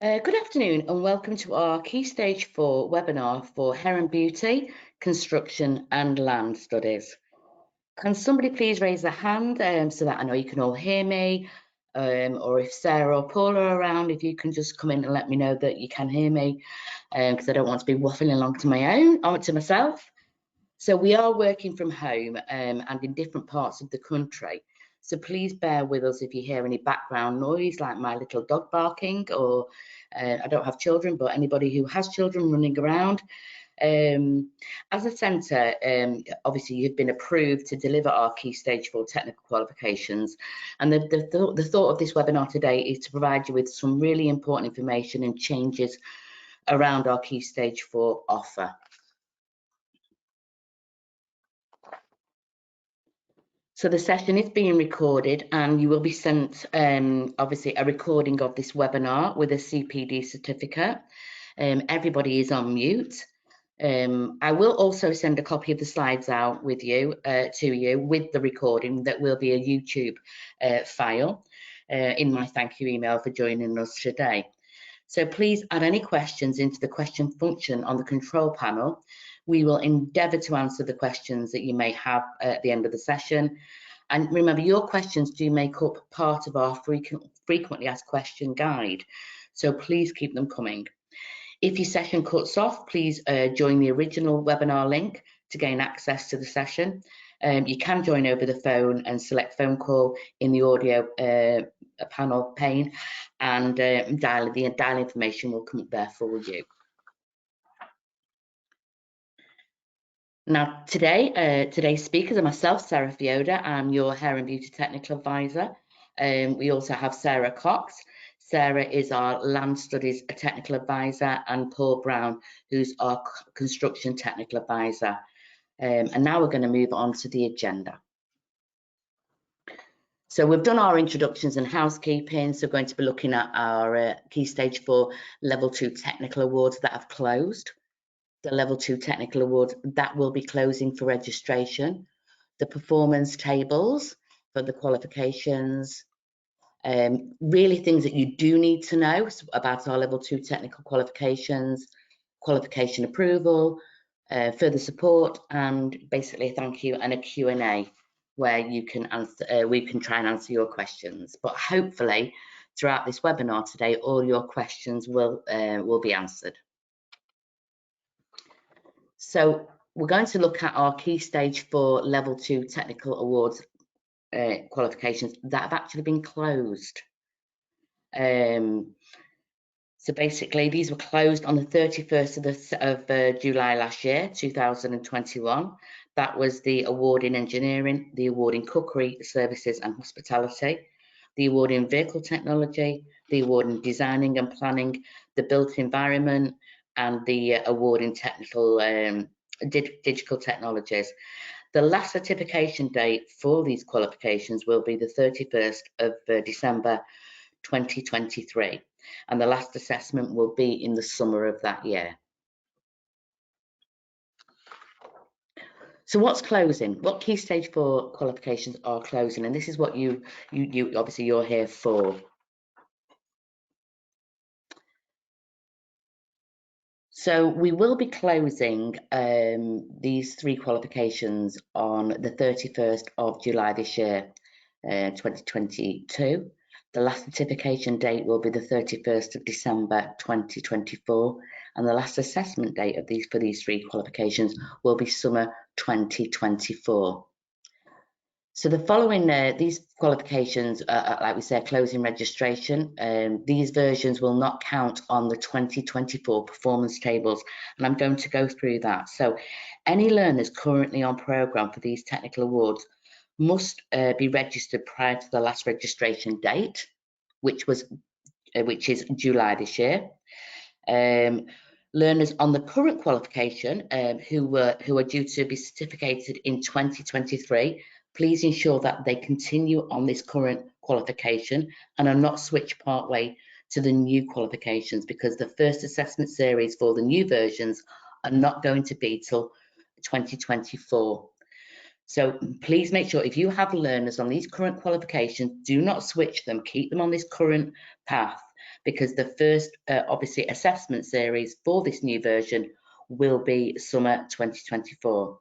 Good afternoon and welcome to our Key Stage 4 webinar for Hair and Beauty, Construction and Land Studies. Can somebody please raise their hand so that I know you can all hear me, or if Sarah or Paula are around, if you can just come in and let me know that you can hear me, because I don't want to be waffling along to myself. So we are working from home and in different parts of the country. So please bear with us if you hear any background noise like my little dog barking, or I don't have children, but anybody who has children running around. As a centre, obviously you've been approved to deliver our Key Stage 4 technical qualifications, and the thought of this webinar today is to provide you with some really important information and changes around our Key Stage 4 offer. So the session is being recorded and you will be sent obviously a recording of this webinar with a CPD certificate. Everybody is on mute. I will also send a copy of the slides out with you to you with the recording. That will be a YouTube file in my thank you email for joining us today. So please add any questions into the question function on the control panel. We will endeavour to answer the questions that you may have at the end of the session. And remember, your questions do make up part of our frequently asked question guide. So please keep them coming. If your session cuts off, please join the original webinar link to gain access to the session. You can join over the phone and select phone call in the audio panel pane, and dial information will come up there for you. Now, today's speakers are myself, Sarah Fioda. I'm your Hair and Beauty Technical Advisor. We also have Sarah Cox. Sarah is our Land Studies Technical Advisor, and Paul Brown, who's our Construction Technical Advisor. And now we're going to move on to the agenda. So we've done our introductions and housekeeping, so we're going to be looking at our Key Stage 4 Level 2 Technical Awards that have closed. The Level 2 Technical Awards that will be closing for registration, the performance tables for the qualifications, really things that you do need to know about our Level 2 Technical Qualifications, qualification approval, further support, and basically a thank you and a Q&A where you can answer, we can try and answer your questions. But hopefully throughout this webinar today, all your questions will be answered. So we're going to look at our Key Stage 4 Level 2 Technical Awards qualifications that have actually been closed. So basically, these were closed on the 31st of July last year, 2021. That was the award in engineering, the award in cookery, services and hospitality, the award in vehicle technology, the award in designing and planning, the built environment, and the award in technical digital technologies. The last certification date for these qualifications will be the 31st of December 2023, and the last assessment will be in the summer of that year. So what's closing? What Key Stage 4 qualifications are closing? And this is what you obviously you're here for. So we will be closing these three qualifications on the 31st of July this year, 2022. The last certification date will be the 31st of December 2024, and the last assessment date of for these three qualifications will be summer 2024. So the following, these qualifications, like we said, closing registration. These versions will not count on the 2024 performance tables, and I'm going to go through that. So any learners currently on programme for these technical awards must be registered prior to the last registration date, which is July this year. Learners on the current qualification who are due to be certificated in 2023, please ensure that they continue on this current qualification and are not switched partway to the new qualifications, because the first assessment series for the new versions are not going to be till 2024. So please make sure if you have learners on these current qualifications, do not switch them, keep them on this current path, because the first, obviously, assessment series for this new version will be summer 2024.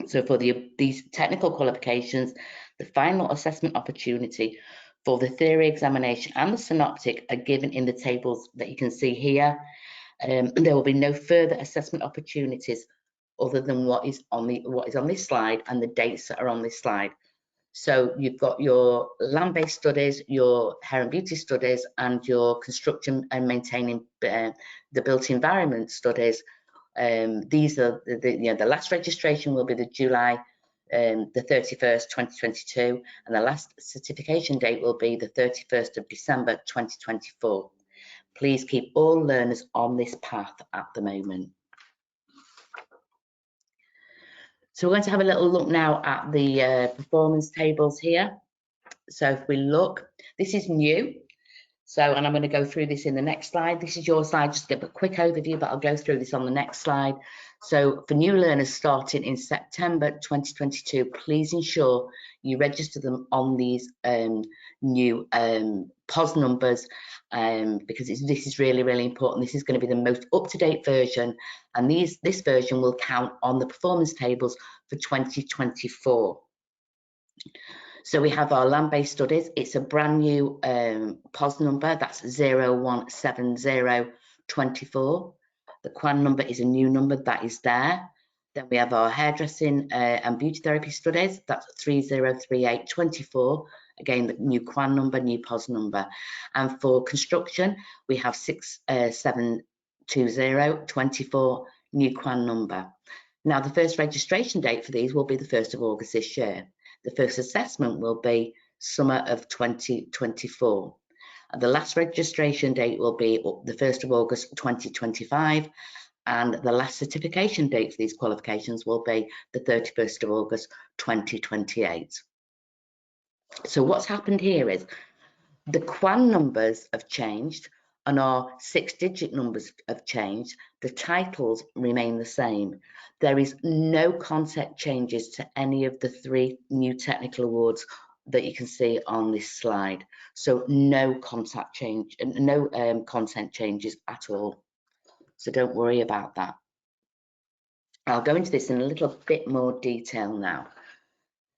So for these technical qualifications, the final assessment opportunity for the theory examination and the synoptic are given in the tables that you can see here. There will be no further assessment opportunities other than what is on this slide and the dates that are on this slide. So you've got your land-based studies, your hair and beauty studies, and your construction and maintaining the built environment studies. These are the last registration will be the July the 31st, 2022, and the last certification date will be the 31st of December, 2024. Please keep all learners on this path at the moment. So we're going to have a little look now at the performance tables here. So if we look, this is new. So, and I'm going to go through this in the next slide. This is your slide, just to give a quick overview, but I'll go through this on the next slide. So for new learners starting in September 2022, please ensure you register them on these new POS numbers because this is really, really important. This is going to be the most up-to-date version, and this version will count on the performance tables for 2024. So we have our land-based studies. It's a brand new POS number, that's 017024. The QAN number is a new number that is there. Then we have our hairdressing and beauty therapy studies, that's 303824. Again, the new QAN number, new POS number. And for construction, we have 672024, new QAN number. Now, the first registration date for these will be the 1st of August this year. The first assessment will be summer of 2024. And the last registration date will be the 1st of August 2025. And the last certification date for these qualifications will be the 31st of August 2028. So what's happened here is the QAN numbers have changed and our 6-digit numbers have changed. The titles remain the same. There is no content changes to any of the 3 new technical awards that you can see on this slide. So no content changes at all. So don't worry about that. I'll go into this in a little bit more detail now.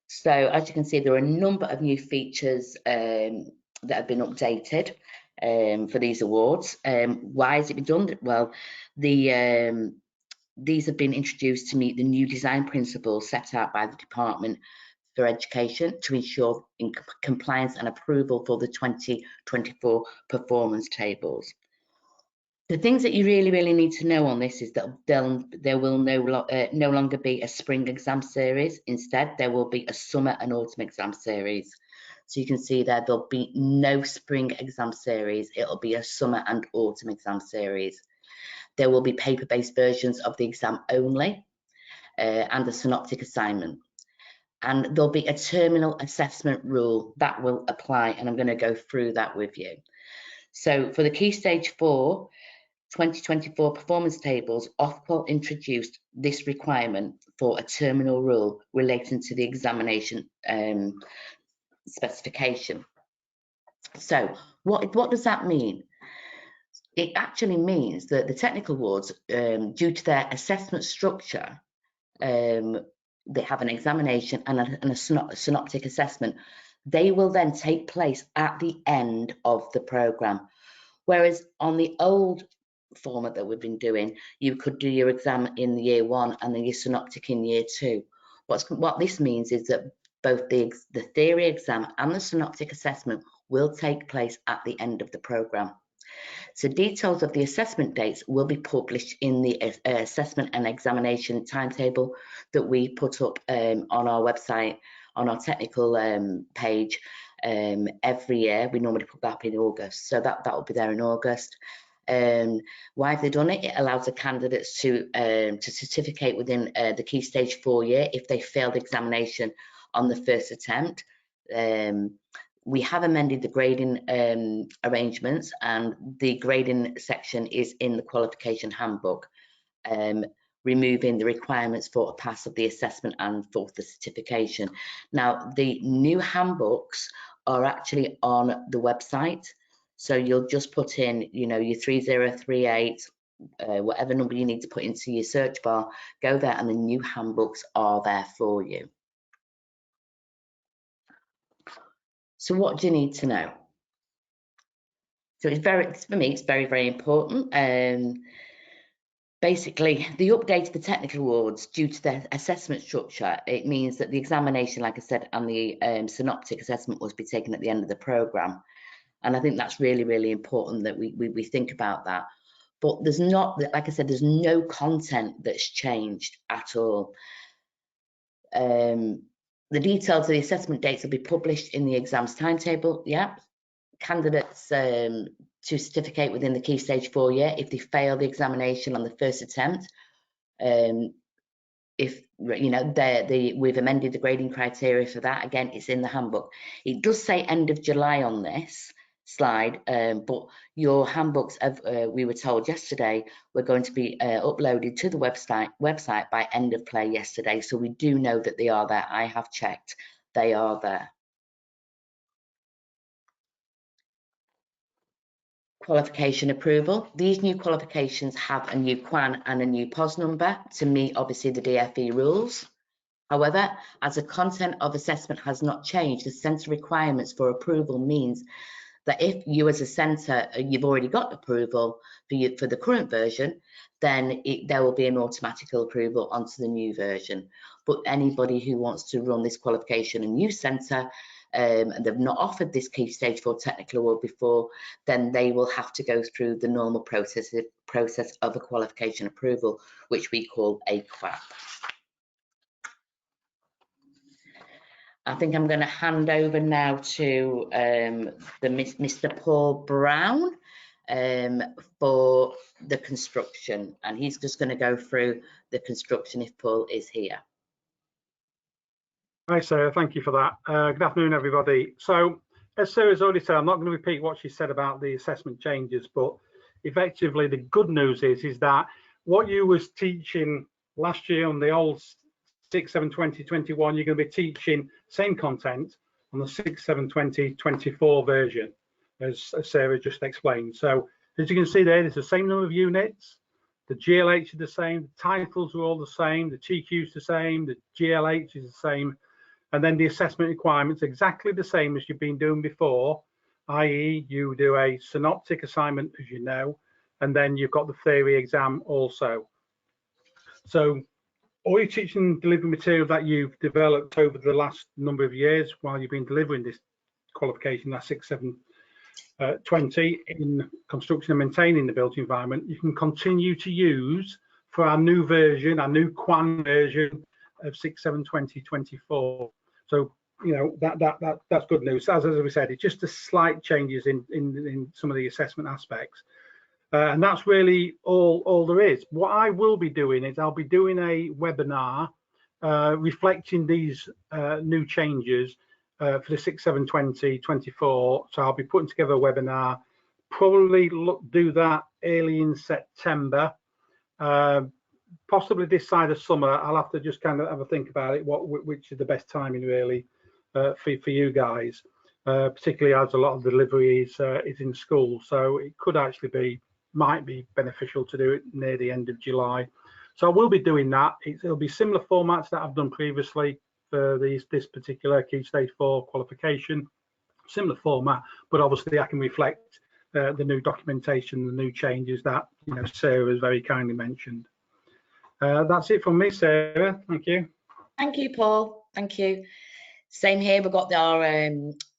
So as you can see, there are a number of new features that have been updated for these awards. Why has it been done? Well, these have been introduced to meet the new design principles set out by the Department for Education to ensure compliance and approval for the 2024 performance tables. The things that you really, really need to know on this is that there will no longer be a spring exam series. Instead, there will be a summer and autumn exam series. So you can see there, there'll be no spring exam series. It'll be a summer and autumn exam series. There will be paper-based versions of the exam only and a synoptic assignment. And there'll be a terminal assessment rule that will apply, and I'm going to go through that with you. So for the Key Stage 4 2024 performance tables, Ofqual introduced this requirement for a terminal rule relating to the examination specification. So what does that mean? It actually means that the technical awards, due to their assessment structure, they have an examination and a synoptic assessment. They will then take place at the end of the programme. Whereas on the old format that we've been doing, you could do your exam in year 1 and then your synoptic in year 2. What this means is that both the theory exam and the synoptic assessment will take place at the end of the programme. So details of the assessment dates will be published in the assessment and examination timetable that we put up on our website, on our technical page every year. We normally put that up in August, so that will be there in August. Why have they done it? It allows the candidates to certificate within the Key Stage 4 year if they failed examination on the first attempt. We have amended the grading arrangements, and the grading section is in the qualification handbook, removing the requirements for a pass of the assessment and for the certification. Now, the new handbooks are actually on the website. So you'll just put in, you know, your 3038, whatever number you need to put into your search bar, go there, and the new handbooks are there for you. So what do you need to know? So for me, it's very, very important. Basically, the update of the technical awards due to the assessment structure, it means that the examination, like I said, and the synoptic assessment must be taken at the end of the programme. And I think that's really, really important that we think about that. But there's not, like I said, there's no content that's changed at all. The details of the assessment dates will be published in the exams timetable. Yeah. Candidates to certificate within the Key Stage 4 year, if they fail the examination on the first attempt, if you know we've amended the grading criteria for that. Again, it's in the handbook. It does say end of July on this slide, but your handbooks, we were told yesterday, were going to be uploaded to the website by end of play yesterday. So we do know that they are there. I have checked, they are there. Qualification approval. These new qualifications have a new QAN and a new POS number to meet, obviously, the DFE rules. However, as the content of assessment has not changed, the centre requirements for approval means that if you as a centre, you've already got approval for the current version, then there will be an automatic approval onto the new version. But anybody who wants to run this qualification a new centre, and they've not offered this Key Stage 4 technical award before, then they will have to go through the normal process of a qualification approval, which we call a QAP. I think I'm going to hand over now to Mr. Paul Brown for the construction, and he's just going to go through the construction if Paul is here. Hi Sarah, thank you for that. Good afternoon everybody. So as Sarah's already said, I'm not going to repeat what she said about the assessment changes, but effectively the good news is that what you was teaching last year on the old 6/7/2021, you're going to be teaching same content on the 6/7/2024 version, as Sarah just explained. So as you can see there, there's the same number of units, the GLH is the same, the titles are all the same, the TQ is the same, the GLH is the same, and then the assessment requirements exactly the same as you've been doing before, i.e. you do a synoptic assignment, as you know, and then you've got the theory exam also. So all your teaching and delivery material that you've developed over the last number of years while you've been delivering this qualification, that 6/7/20 in construction and maintaining the built environment, you can continue to use for our new version, our new QAN version of 6/7/2024. So you know that's good news. As we said, it's just a slight changes in some of the assessment aspects. And that's really all there is. What I will be doing is I'll be doing a webinar reflecting these new changes for the 6/7/2024. So I'll be putting together a webinar, probably do that early in September, possibly this side of summer. I'll have to just kind of have a think about it, which is the best timing really for you guys, particularly as a lot of delivery is in school. So it could actually might be beneficial to do it near the end of July. So I will be doing that. It'll be similar formats that I've done previously for this particular Key Stage 4 qualification, similar format, but obviously I can reflect the new documentation, the new changes that Sarah has very kindly mentioned. That's it from me, Sarah. Thank you. Thank you, Paul. Thank you. Same here. We've got our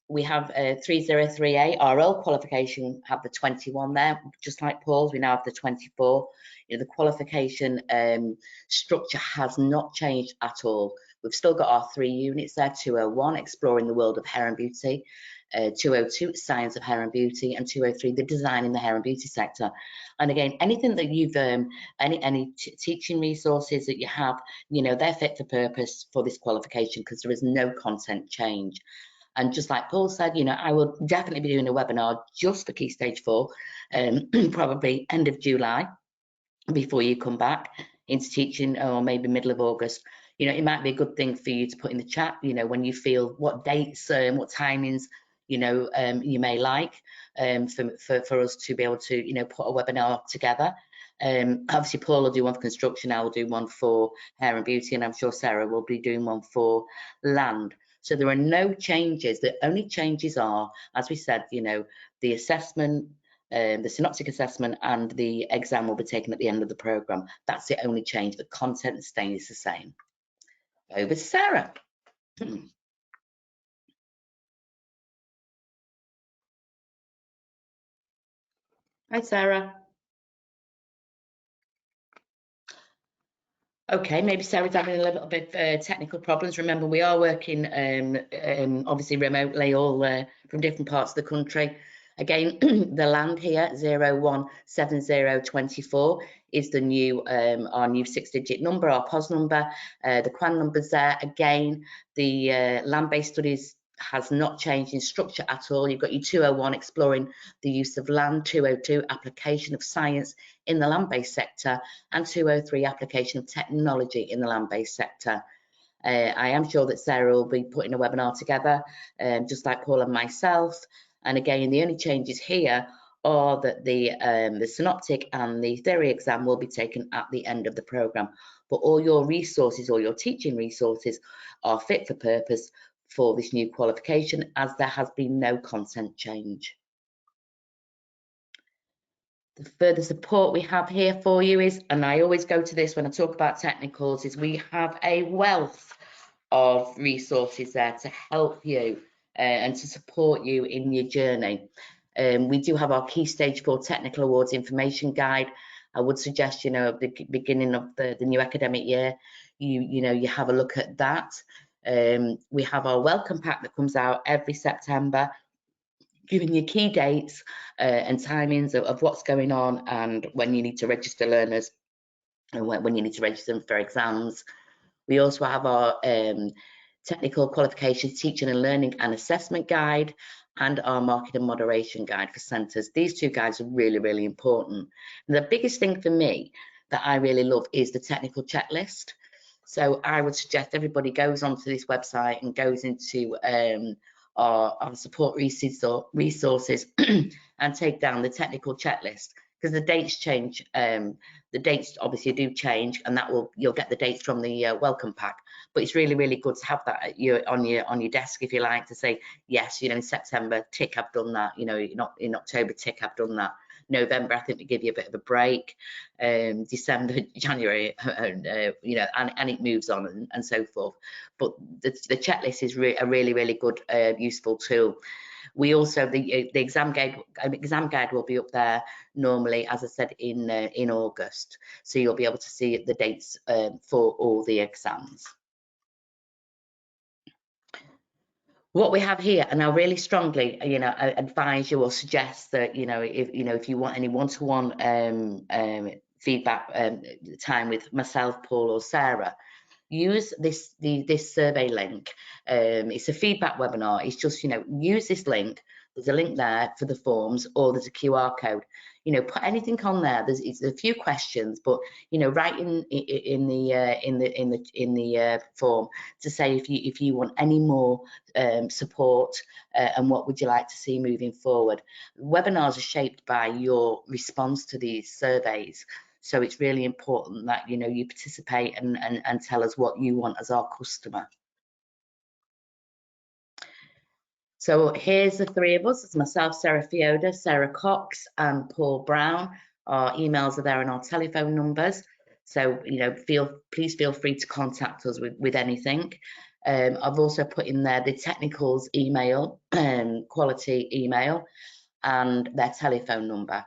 we have 3038, our old qualification have the 21 there, just like Paul's, we now have the 24. The qualification structure has not changed at all. We've still got our 3 units there, 201, exploring the world of hair and beauty, 202, science of hair and beauty, and 203, the design in the hair and beauty sector. And again, anything that you've, any teaching resources that you have, they're fit for purpose for this qualification because there is no content change. And just like Paul said, I will definitely be doing a webinar just for Key Stage 4, probably end of July, before you come back into teaching, or maybe middle of August. It might be a good thing for you to put in the chat, when you feel what dates, what timings, you know, you may like, for us to be able to, you know, put a webinar together. Obviously Paul will do one for construction, I will do one for hair and beauty, and I'm sure Sarah will be doing one for land. So there are no changes. The only changes are, as we said, you know, the assessment, the synoptic assessment and the exam will be taken at the end of the programme. That's the only change. The content stays the same. Over to Sarah. Hi, Sarah. Okay, maybe Sarah's having a little bit of technical problems. Remember, we are working obviously remotely, all from different parts of the country. Again, the land here, 017024, is the new our new 6-digit number, our POS number. The QAN number's there. Again, the land-based studies has not changed in structure at all. You've got your 201, exploring the use of land, 202, application of science in the land-based sector, and 203, application of technology in the land-based sector. I am sure that Sarah will be putting a webinar together, just like Paul and myself. And again, the only changes here are that the synoptic and the theory exam will be taken at the end of the programme. But all your resources, all your teaching resources, are fit for purpose for this new qualification, as there has been no content change. The further support we have here for you is, and I always go to this when I talk about technicals, is we have a wealth of resources there to help you and to support you in your journey. We do have our Key Stage 4 Technical Awards Information Guide. I would suggest, you know, at the beginning of the new academic year, you know, you have a look at that. We have our welcome pack that comes out every September, giving you key dates and timings of what's going on and when you need to register learners and when you need to register them for exams. We also have our technical qualifications teaching and learning and assessment guide and our market and moderation guide for centres. These two guides are really, really important. And the biggest thing for me that I really love is the technical checklist. So I would suggest everybody goes onto this website and goes into our support resources and take down the technical checklist, because the dates change. The dates obviously do change, and that will, you'll get the dates from the welcome pack. But it's really, really good to have that on your desk, if you like, to say yes, you know, in September, tick, I've done that. You know, in October, tick, I've done that. November, I think we give you a bit of a break. December, January, you know, and it moves on and so forth. But the checklist is a really, really good, useful tool. We also, the exam guide will be up there normally, as I said, in August. So you'll be able to see the dates for all the exams. What we have here, and I really strongly, you know, advise you or suggest that, you know, if you want any one-to-one feedback time with myself, Paul, or Sarah, use this survey link. It's a feedback webinar. It's just, you know, use this link. There's a link there for the forms, or there's a QR code. You know, put anything on there. It's a few questions, but, you know, write in the form to say if you want any more support and what would you like to see moving forward. Webinars are shaped by your response to these surveys. So it's really important that, you know, you participate and tell us what you want as our customer. So here's the three of us. It's myself, Sarah Fioda, Sarah Cox, and Paul Brown. Our emails are there and our telephone numbers. So, you know, please feel free to contact us with anything. I've also put in there the technicals email, quality email, and their telephone number.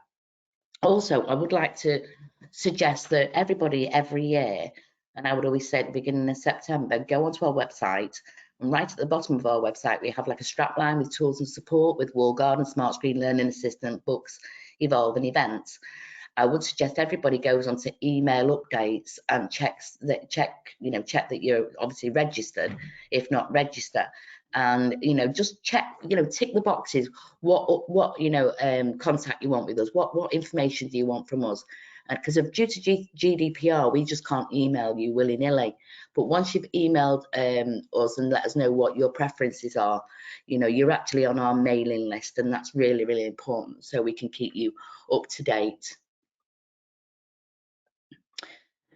Also, I would like to suggest that everybody every year, and I would always say at the beginning of September, go onto our website, and right at the bottom of our website we have like a strapline with tools and support, with wall garden, smart screen learning assistant, books, evolve, and events. I would suggest everybody goes onto email updates and check that you're obviously registered. If not, register, and just check, tick the boxes. What contact you want with us, what information do you want from us, because due to GDPR we just can't email you willy-nilly. But once you've emailed us and let us know what your preferences are, you're actually on our mailing list, and that's really, really important, so we can keep you up to date.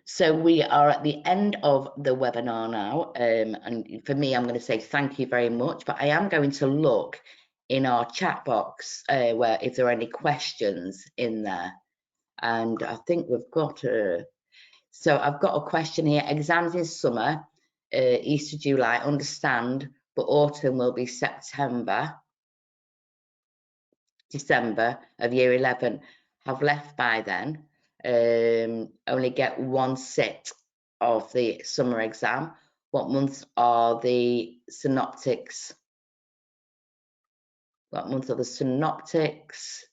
So we are at the end of the webinar now, and for me, I'm going to say thank you very much, but I am going to look in our chat box where if there are any questions in there, and I think we've got so I've got a question here. Exams in summer, Easter, July, understand, but autumn will be September, December of year 11. Have left by then, only get one sit of the summer exam. What months are the synoptics? What months are the synoptics?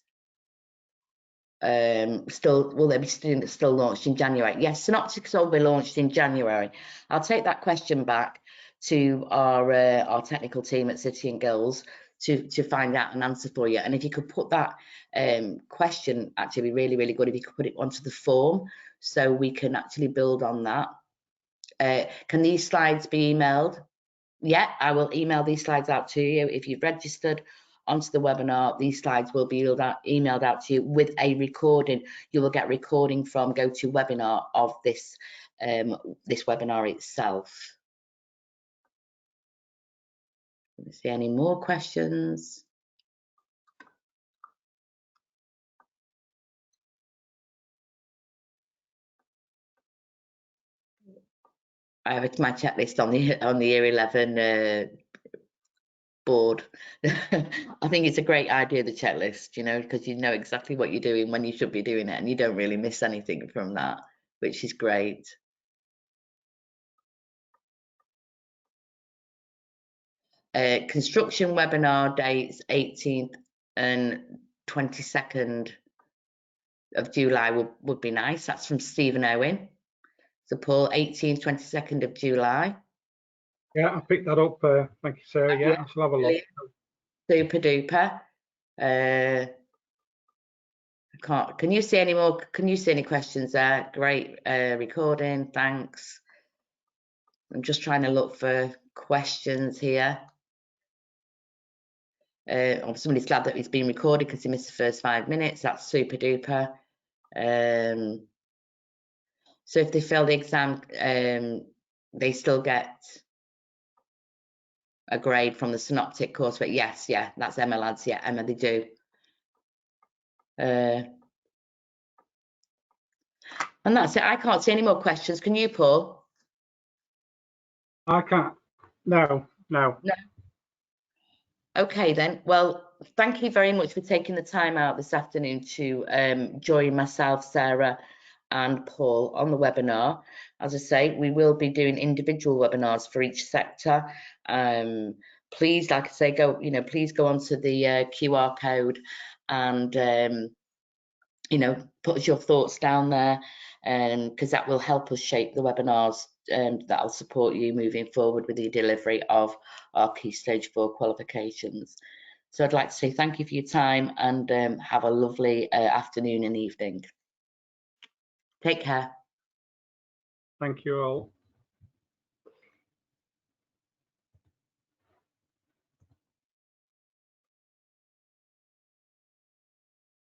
Will there be students still launched in January? Yes, synoptics will be launched in January. I'll take that question back to our technical team at City and Guilds to find out an answer for you. And if you could put that question, actually be really, really good if you could put it onto the form so we can actually build on that. Can these slides be emailed? Yeah, I will email these slides out to you. If you've registered onto the webinar, these slides will be emailed out to you with a recording. You will get recording from GoToWebinar of this this webinar itself. Let's see any more questions. I have my checklist on the year 11 board. I think it's a great idea, the checklist, because you know exactly what you're doing when you should be doing it, and you don't really miss anything from that, which is great. Construction webinar dates 18th and 22nd of July would be nice. That's from Stephen Owen. So Paul, 18th, 22nd of July. Yeah, I picked that up. Thank you, Sarah. Yeah, I shall have a look. Super duper. Can you see any more? Can you see any questions there? Great recording. Thanks. I'm just trying to look for questions here. Somebody's glad that it's been recorded because he missed the first 5 minutes. That's super duper. So if they fail the exam, they still get a grade from the synoptic course. But yes, yeah, that's Emma, lads. Yeah, Emma, they do. And that's it. I can't see any more questions. Can you, Paul? I can't. No. Okay then. Well, thank you very much for taking the time out this afternoon to join myself, Sarah, and Paul on the webinar. As I say, we will be doing individual webinars for each sector. Please, like I say, please go onto the QR code and put your thoughts down there, because that will help us shape the webinars that'll support you moving forward with the delivery of our Key Stage 4 qualifications. So I'd like to say thank you for your time, and have a lovely afternoon and evening. Take care. Thank you all.